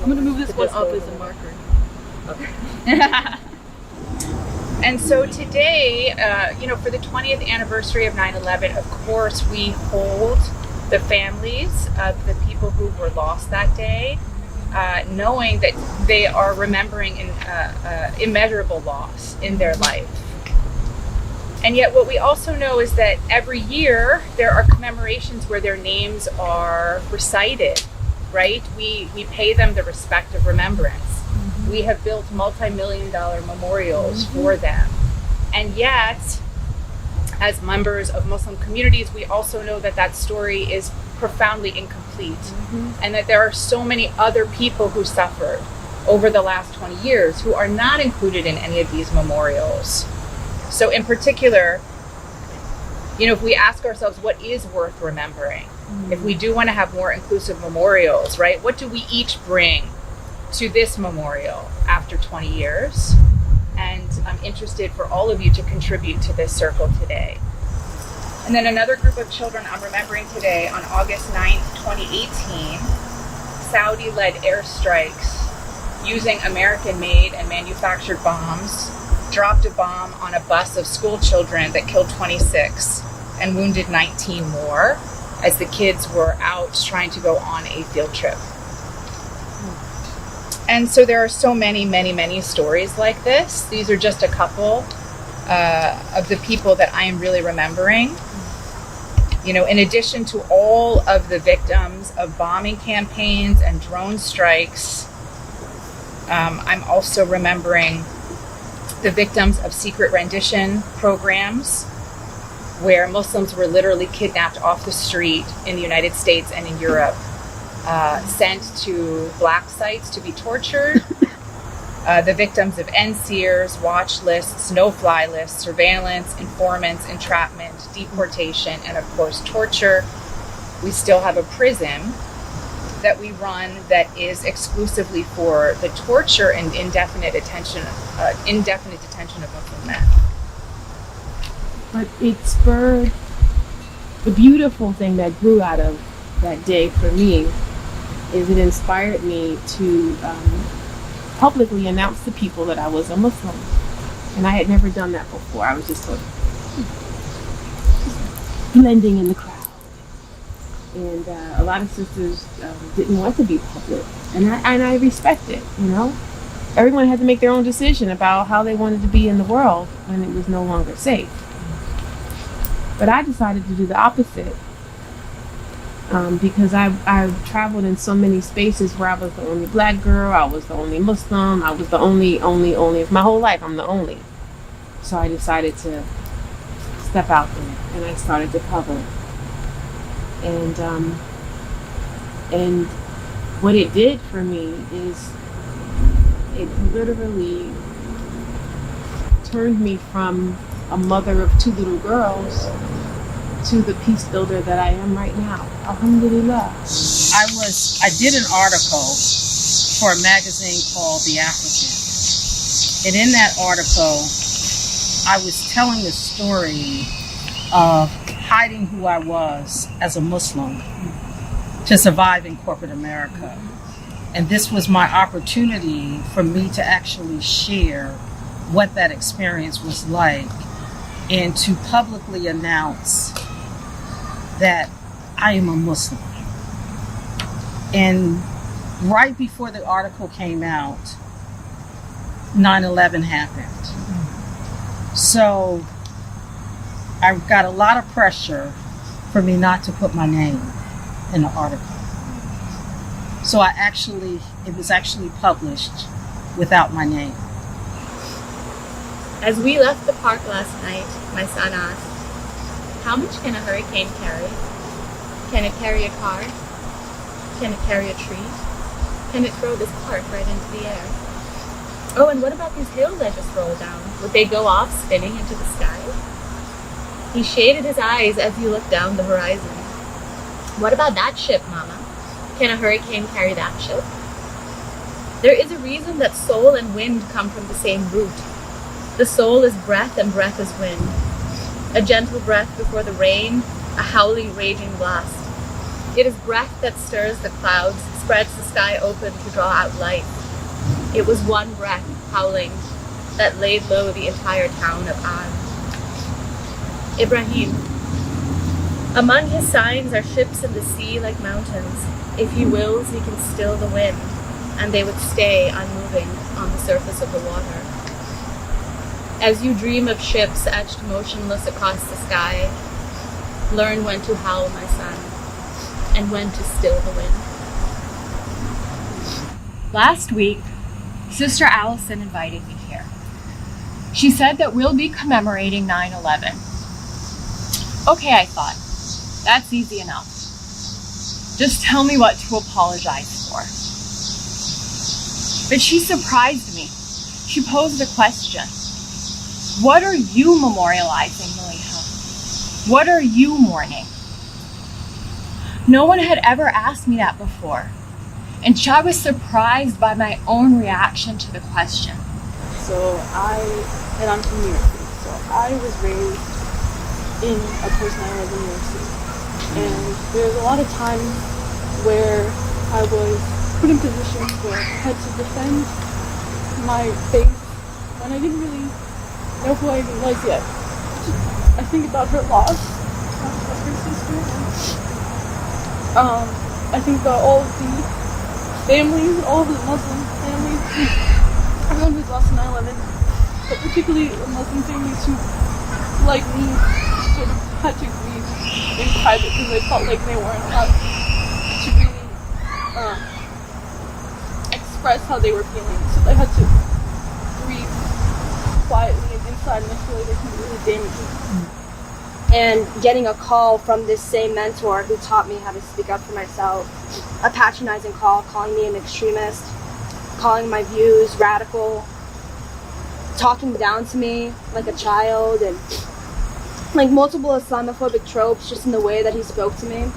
I'm going to move this one up as a marker. Okay. And so today, for the 20th anniversary of 9/11, of course, we hold the families of the people who were lost that day, knowing that they are remembering an immeasurable loss in their life. And yet what we also know is that every year there are commemorations where their names are recited, right? We pay them the respect of remembrance. Mm-hmm. We have built multi-million-dollar memorials for them. And yet, as members of Muslim communities, we also know that that story is profoundly incomplete, and that there are so many other people who suffered over the last 20 years who are not included in any of these memorials. So in particular, if we ask ourselves what is worth remembering, if we do want to have more inclusive memorials, right? What do we each bring to this memorial after 20 years? And I'm interested for all of you to contribute to this circle today. And then another group of children I'm remembering today, on August 9th, 2018, Saudi-led airstrikes using American-made and manufactured bombs dropped a bomb on a bus of school children that killed 26 and wounded 19 more as the kids were out trying to go on a field trip. And so there are so many, many, many stories like this. These are just a couple of the people that I am really remembering. In addition to all of the victims of bombing campaigns and drone strikes, I'm also remembering the victims of secret rendition programs where Muslims were literally kidnapped off the street in the United States and in Europe, sent to black sites to be tortured. The victims of NSEERs, watch lists, no-fly lists, surveillance, informants, entrapment, deportation, and of course torture. We still have a prison that we run that is exclusively for the torture and indefinite detention of Muslim men. But it spurred the beautiful thing that grew out of that day for me is it inspired me to publicly announce to people that I was a Muslim. And I had never done that before. I was just sort of blending in the crowd. And a lot of sisters didn't want to be public. And I respect it, Everyone had to make their own decision about how they wanted to be in the world when it was no longer safe. But I decided to do the opposite. Because I've traveled in so many spaces where I was the only black girl, I was the only Muslim, I was the only. My whole life, I'm the only. So I decided to step out there, and I started to cover. And what it did for me is it literally turned me from a mother of two little girls to the peace builder that I am right now. Alhamdulillah. I did an article for a magazine called The African. And in that article, I was telling the story of hiding who I was as a Muslim to survive in corporate America. And this was my opportunity for me to actually share what that experience was like and to publicly announce that I am a Muslim. And right before the article came out, 9/11 happened. So I got a lot of pressure for me not to put my name in the article. So it was actually published without my name. As we left the park last night, my son asked, how much can a hurricane carry? Can it carry a car? Can it carry a tree? Can it throw this park right into the air? Oh, and what about these hills I just rolled down? Would they go off spinning into the sky? He shaded his eyes as he looked down the horizon. What about that ship, Mama? Can a hurricane carry that ship? There is a reason that soul and wind come from the same root. The soul is breath and breath is wind. A gentle breath before the rain, a howling, raging blast. It is breath that stirs the clouds, spreads the sky open to draw out light. It was one breath howling that laid low the entire town of An. Ibrahim. Among his signs are ships in the sea like mountains. If he wills, he can still the wind, and they would stay unmoving on the surface of the water. As you dream of ships etched motionless across the sky, learn when to howl, my son, and when to still the wind. Last week, Sister Alison invited me here. She said that we'll be commemorating 9/11. Okay, I thought, that's easy enough. Just tell me what to apologize for. But she surprised me. She posed a question. What are you memorializing, Maliha? What are you mourning? No one had ever asked me that before, and I was surprised by my own reaction to the question. I'm from New York City, so I was raised in a post-9/11 New York City. And there's a lot of times where I was put in positions where I had to defend my faith when I didn't really know who I even was yet. I think about her loss of her sister, and I think about all of the families, all of the Muslim families, everyone who's lost in 9/11, but particularly the Muslim families who, like me, sort of had to grieve in private because they felt like they weren't allowed to really express how they were feeling. So they had to grieve quietly and inside, and I feel like it can be really damaging. And getting a call from this same mentor who taught me how to speak up for myself, a patronizing call, calling me an extremist, calling my views radical, talking down to me like a child, and like multiple Islamophobic tropes just in the way that he spoke to me.